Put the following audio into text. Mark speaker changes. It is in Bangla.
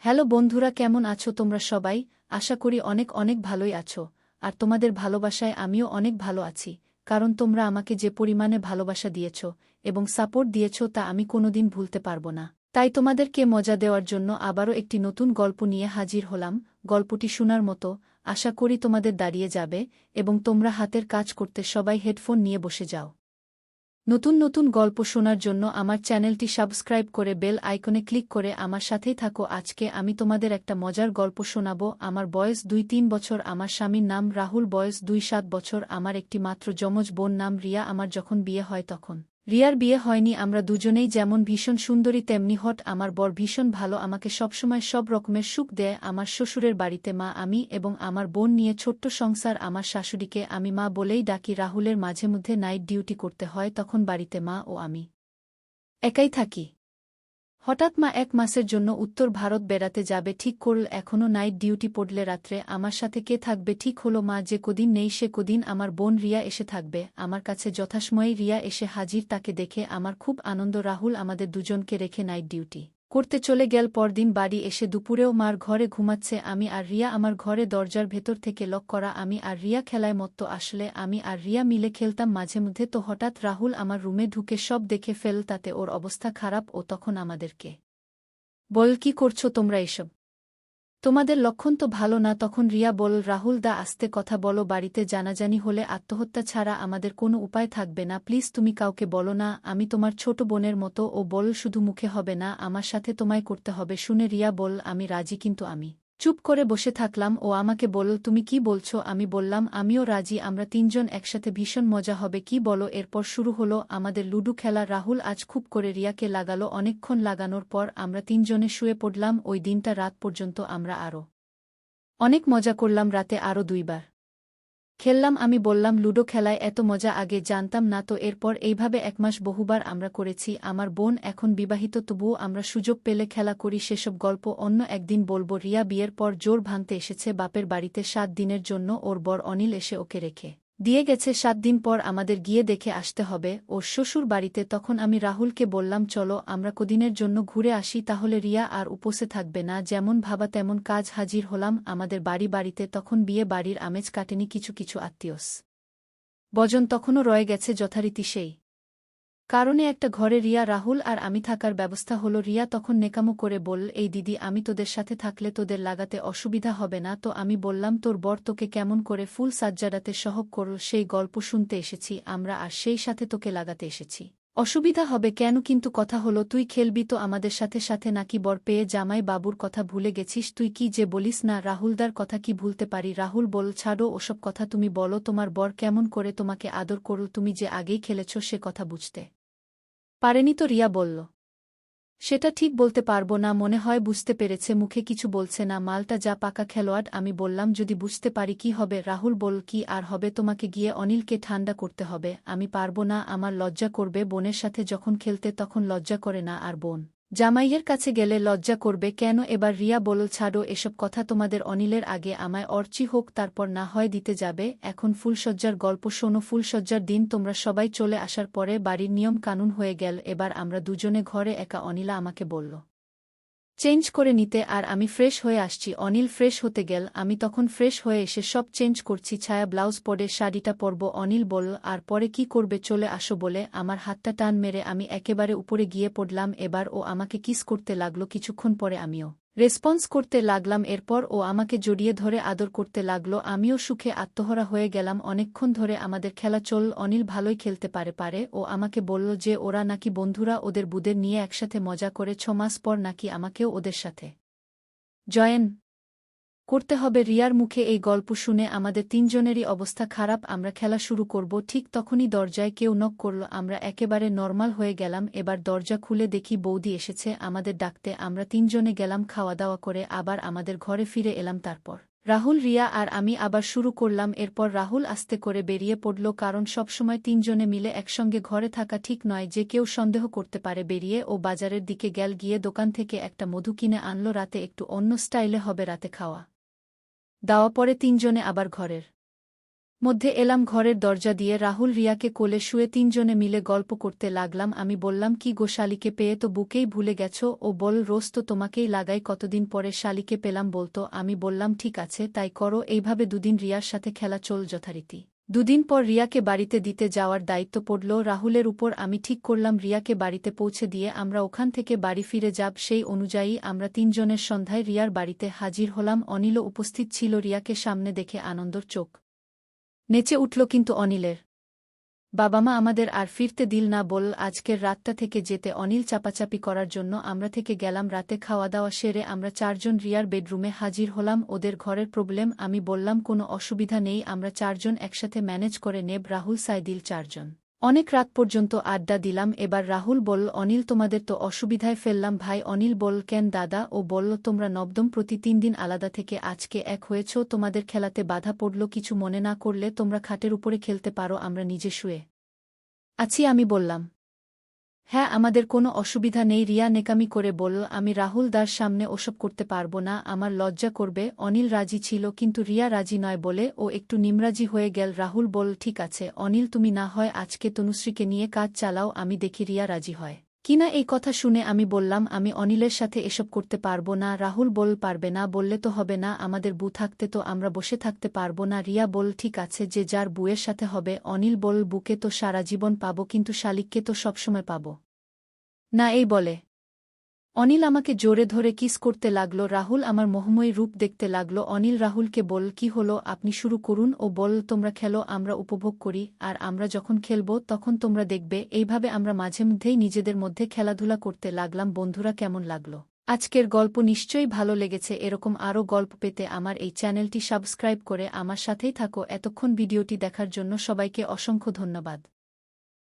Speaker 1: হ্যালো বন্ধুরা, কেমন আছো তোমরা সবাই? আশা করি অনেক অনেক ভালোই আছো। আর তোমাদের ভালোবাসায় আমিও অনেক ভালো আছি, কারণ তোমরা আমাকে যে পরিমাণে ভালোবাসা দিয়েছ এবং সাপোর্ট দিয়েছ তা আমি কোনোদিন ভুলতে পারবো না। তাই তোমাদেরকে মজা দেওয়ার জন্য আবারও একটি নতুন গল্প নিয়ে হাজির হলাম। গল্পটি শোনার মতো, আশা করি তোমাদের দাঁড়িয়ে যাবে এবং তোমরা হাতের কাজ করতে সবাই হেডফোন নিয়ে বসে যাও। নতুন নতুন গল্প শোনার জন্য আমার চ্যানেলটি সাবস্ক্রাইব করে বেল আইকনে ক্লিক করে আমার সাথেই থাকো। আজকে আমি তোমাদের একটা মজার গল্প শোনাবো। আমার বয়স 2-3 বছর, আমার স্বামীর নাম রাহুল, বয়স 2-7 বছর, আমার একটি মাত্র যমজ বোন নাম রিয়া। আমার যখন বিয়ে হয় তখন রিয়ার বিয়ে হয়নি। আমরা দুজনেই যেমন ভীষণ সুন্দরী তেমনি হট। আমার বর ভীষণ ভালো, আমাকে সবসময় সব রকমের সুখ দেয়। আমার শ্বশুরের বাড়িতে মা, আমি এবং আমার বোন নিয়ে ছোট্ট সংসার। আমার শাশুড়িকে আমি মা বলেই ডাকি। রাহুলের মাঝে মধ্যে নাইট ডিউটি করতে হয়, তখন বাড়িতে মা ও আমি একাই থাকি। হঠাৎ মা 1 মাসের জন্য উত্তর ভারত বেড়াতে যাবে ঠিক করল। এখনও নাইট ডিউটি পড়লে রাত্রে আমার সাথে কে থাকবে? ঠিক হলো মা যে কদিন নেই সে কদিন আমার বোন রিয়া এসে থাকবে আমার কাছে। যথাসময়ে রিয়া এসে হাজির, তাকে দেখে আমার খুব আনন্দ। রাহুল আমাদের দুজনকে রেখে নাইট ডিউটি করতে চলে গেল। পরদিন বাড়ি এসে দুপুরেও মার ঘরে ঘুমাচ্ছে আমি আর রিয়া। আমার ঘরে দরজার ভেতর থেকে লক করা। আমি আর রিয়া খেলায় মত্ত। আসলে আমি আর রিয়া মিলে খেলতাম মাঝে মধ্যে। তো হঠাৎ রাহুল আমার রুমে ঢুকে সব দেখে ফেল, তাতে ওর অবস্থা খারাপ। ও তখন আমাদেরকে বল, কি করছো তোমরা এসব? তোমাদের লক্ষণ তো ভালো না। তখন রিয়া বল, রাহুল দা আস্তে কথা বলো, বাড়িতে জানাজানি হলে আত্মহত্যা ছাড়া আমাদের কোনো উপায় থাকবে না। প্লিজ তুমি কাউকে বলো না, আমি তোমার ছোট বোনের মতো। ও বল, শুধু মুখে হবে না, আমার সাথে তোমায় করতে হবে। শুনে রিয়া বল, আমি রাজি, কিন্তু আমি চুপ করে বসে থাকলাম। ও আমাকে বলল, তুমি কি বলছো? আমি বললাম, আমিও রাজি, আমরা 3 জন একসাথে, ভীষণ মজা হবে, কি বলো? এরপর শুরু হলো আমাদের লুডু খেলা। রাহুল আজ খুব করে রিয়াকে লাগালো। অনেকক্ষণ লাগানোর পর আমরা 3 জনে শুয়ে পড়লাম। ওই দিনটা রাত পর্যন্ত আমরা আরও অনেক মজা করলাম। রাতে আরও 2 বার খেললাম। আমি বললাম, লুডো খেলায় এত মজা আগে জানতাম না তো। এরপর এইভাবে 1 মাস বহুবার আমরা করেছি। আমার বোন এখন বিবাহিত, তবুও আমরা সুযোগ পেলে খেলা করি। সেসব গল্প অন্য একদিন বলবো। রিয়া বিয়ের পর জোর ভাঙতে এসেছে বাপের বাড়িতে 7 দিনের জন্য। ওর বর অনিল এসে ওকে রেখে দিয়ে গেছে। 7 দিন পর আমাদের গিয়ে দেখে আসতে হবে ওর শ্বশুর বাড়িতে। তখন আমি রাহুলকে বললাম, চলো আমরা কদিনের জন্য ঘুরে আসি, তাহলে রিয়া আর উপসে থাকবে না। যেমন ভাবা তেমন কাজ। হাজির হলাম আমাদের বাড়িতে। তখন বিয়ে বাড়ির আমেজ কাটেনি, কিছু কিছু আত্মীয়স বজন তখনও রয়ে গেছে যথারীতি। সেই কারণে একটা ঘরে রিয়া, রাহুল আর আমি থাকার ব্যবস্থা হলো। রিয়া তখন নেকামো করে বলল, এই দিদি, আমি তোদের সাথে থাকলে তোদের লাগাতে অসুবিধা হবে না তো? আমি বললাম, তোর বর তোকে কেমন করে ফুল সাজ্জাদাতে সহব করল, সেই গল্প শুনতে এসেছি আমরা, আর সেই সাথে তোকে লাগাতে এসেছি। অসুবিধা হবে কেন? কিন্তু কথা হলো, তুই খেলবি তো আমাদের সাথে সাথে, নাকি বর পেয়ে জামাই বাবুর কথা ভুলে গেছিস? তুই কি যে বলিস না, রাহুলদার কথা কি ভুলতে পারি? রাহুল বল, ছাড়ো ওসব কথা, তুমি বলো তোমার বর কেমন করে তোমাকে আদর করল? তুমি যে আগেই খেলেছ সে কথা বুঝতে পারেনি তো? রিয়া বলল, সেটা ঠিক বলতে পারবো না, মনে হয় বুঝতে পেরেছে, মুখে কিছু বলছে না, মালটা যা পাকা খেলোয়াড়। আমি বললাম, যদি বুঝতে পারি কি হবে? রাহুল বল, কি আর হবে, তোমাকে গিয়ে অনিলকে ঠান্ডা করতে হবে। আমি পারবো না, আমার লজ্জা করবে। বোনের সাথে যখন খেলতে তখন লজ্জা করে না, আর বোন জামাইয়ের কাছে গেলে লজ্জা করবে কেন? এবার রিয়া বলল, ছাড়ো এসব কথা, তোমাদের অনিলের আগে আমায় অর্চি হোক, তারপর না হয় দিতে যাবে। এখন ফুলশয্যার গল্প শোনো। ফুলশয্যার দিন তোমরা সবাই চলে আসার পরে বাড়ির নিয়ম কানুন হয়ে গেল। এবার আমরা দুজনে ঘরে একা। অনিলা আমাকে বলল চেঞ্জ করে নিতে, আর আমি ফ্রেশ হয়ে আসছি। অনিল ফ্রেশ হতে গেল, আমি তখন ফ্রেশ হয়ে এসে সব চেঞ্জ করছি। ছায়া ব্লাউজ পরে শাড়িটা পরব। অনিল বলল, আর পরে কি করবে? চলে আসো বলে আমার হাতটা টান মেরে আমি একেবারে উপরে গিয়ে পড়লাম। এবার ও আমাকে কিস করতে লাগলো, কিছুক্ষণ পরে আমিও রেসপন্স করতে লাগলাম। এরপর ও আমাকে জড়িয়ে ধরে আদর করতে লাগলো। আমিও সুখে আত্মহরা হয়ে গেলাম। অনেকক্ষণ ধরে আমাদের খেলা চল। অনিল ভালোই খেলতে পারে। ও আমাকে বলল যে ওরা নাকি বন্ধুরা, ওদের বুদের নিয়ে একসাথে মজা করে 6 মাস পর নাকি আমাকেও ওদের সাথে জয়েন করতে হবে। রিয়ার মুখে এই গল্প শুনে আমাদের 3 জনেরই অবস্থা খারাপ। আমরা খেলা শুরু করব, ঠিক তখনই দরজায় কেউ নক করল। আমরা একেবারে নরমাল হয়ে গেলাম। এবার দরজা খুলে দেখি বৌদি এসেছে আমাদের ডাকতে। আমরা 3 জনে গেলাম, খাওয়া দাওয়া করে আবার আমাদের ঘরে ফিরে এলাম। তারপর রাহুল, রিয়া আর আমি আবার শুরু করলাম। এরপর রাহুল আস্তে করে বেরিয়ে পড়ল, কারণ সবসময় 3 জনে মিলে একসঙ্গে ঘরে থাকা ঠিক নয়, যে কেউ সন্দেহ করতে পারে। বেরিয়ে ও বাজারের দিকে গেল, গিয়ে দোকান থেকে একটা মধু কিনে আনলো। রাতে একটু অন্য স্টাইলে হবে রাতে খাওয়া দাওয়া পরে 3 জনে আবার ঘরের মধ্যে এলাম ঘরের দরজা দিয়ে রাহুল রিয়াকে কোলে শুয়ে তিনজনে মিলে গল্প করতে লাগলাম। আমি বললাম, কি গো, শালিকে পেয়ে তো বুকেই ভুলে গেছ? ও বল, রোজ তো তোমাকেই লাগাই, কতদিন পরে শালিকে পেলাম বলতো। আমি বললাম, ঠিক আছে তাই করো। এইভাবে দুদিন রিয়ার সাথে খেলা চল যথারীতি। দুদিন পর রিয়াকে বাড়িতে দিতে যাওয়ার দায়িত্ব পড়ল রাহুলের উপর। আমি ঠিক করলাম রিয়াকে বাড়িতে পৌঁছে দিয়ে আমরা ওখান থেকে বাড়ি ফিরে যাব। সেই অনুযায়ী আমরা তিনজনের সন্ধ্যায় রিয়ার বাড়িতে হাজির হলাম। অনিলও উপস্থিত ছিল। রিয়াকে সামনে দেখে আনন্দর চোখ নেচে উঠল, কিন্তু অনিলের বাবা মা আমাদের আর ফিরতে দিল না। বল, আজকের রাতটা থেকে যেতে। অনিল চাপাচাপি করার জন্য আমরা থেকে গেলাম। রাতে খাওয়া দাওয়া সেরে আমরা চারজন রিয়ার বেডরুমে হাজির হলাম। ওদের ঘরের প্রবলেম। আমি বললাম, কোনো অসুবিধা নেই, আমরা চারজন একসাথে ম্যানেজ করে নেব। রাহুল, সাইদিল চারজন অনেক রাত পর্যন্ত আড্ডা দিলাম। এবার রাহুল বলল, অনিল তোমাদের তো অসুবিধায় ফেললাম ভাই। অনিল বলল, কেন দাদা? ও বলল, তোমরা নবদম প্রতি 3 দিন আলাদা থেকে আজকে এক হয়েছ, তোমাদের খেলাতে বাধা পড়ল। কিছু মনে না করলে তোমরা খাটের উপরে খেলতে পারো, আমরা নিজে শুয়ে আছি। আমি বললাম, হ্যাঁ, আমাদের কোনো অসুবিধা নেই। রিয়া নেকামি করে বলল, আমি রাহুল দার সামনে ওসব করতে পারব না, আমার লজ্জা করবে। অনিল রাজি ছিল, কিন্তু রিয়া রাজি নয় বলে ও একটু নিমরাজি হয়ে গেল। রাহুল বলল, ঠিক আছে অনিল, তুমি না হয় আজকে তনুশ্রীকে নিয়ে কাজ চালাও, আমি দেখি রিয়া রাজি হয় কিনা। এই কথা শুনে আমি বললাম, আমি অনিলের সাথে এসব করতে পারব না। রাহুল বলল, পারবে না বললে তো হবে না, আমাদের বউ থাকতে তো আমরা বসে থাকতে পারব না। রিয়া বলল, ঠিক আছে, যে যার বুয়ের সাথে হবে। অনিল বলল, বুকে তো সারা জীবন পাব, কিন্তু শালিককে তো সবসময় পাব না। এই বলে অনিল আমাকে জোরে ধরে কিস করতে লাগল। রাহুল আমার মোহময়ী রূপ দেখতে লাগল। অনিল রাহুলকে বলল, কি হলো, আপনি শুরু করুন। ও বলল, তোমরা খেলো, আমরা উপভোগ করি, আর আমরা যখন খেলব তখন তোমরা দেখবে। এইভাবে আমরা মাঝে মধ্যেই নিজেদের মধ্যে খেলাধুলা করতে লাগলাম। বন্ধুরা, কেমন লাগলো আজকের গল্প? নিশ্চয়ই ভালো লেগেছে। এরকম আরও গল্প পেতে আমার এই চ্যানেলটি সাবস্ক্রাইব করে আমার সাথেই থাকো। এতক্ষণ ভিডিওটি দেখার জন্য সবাইকে অসংখ্য ধন্যবাদ।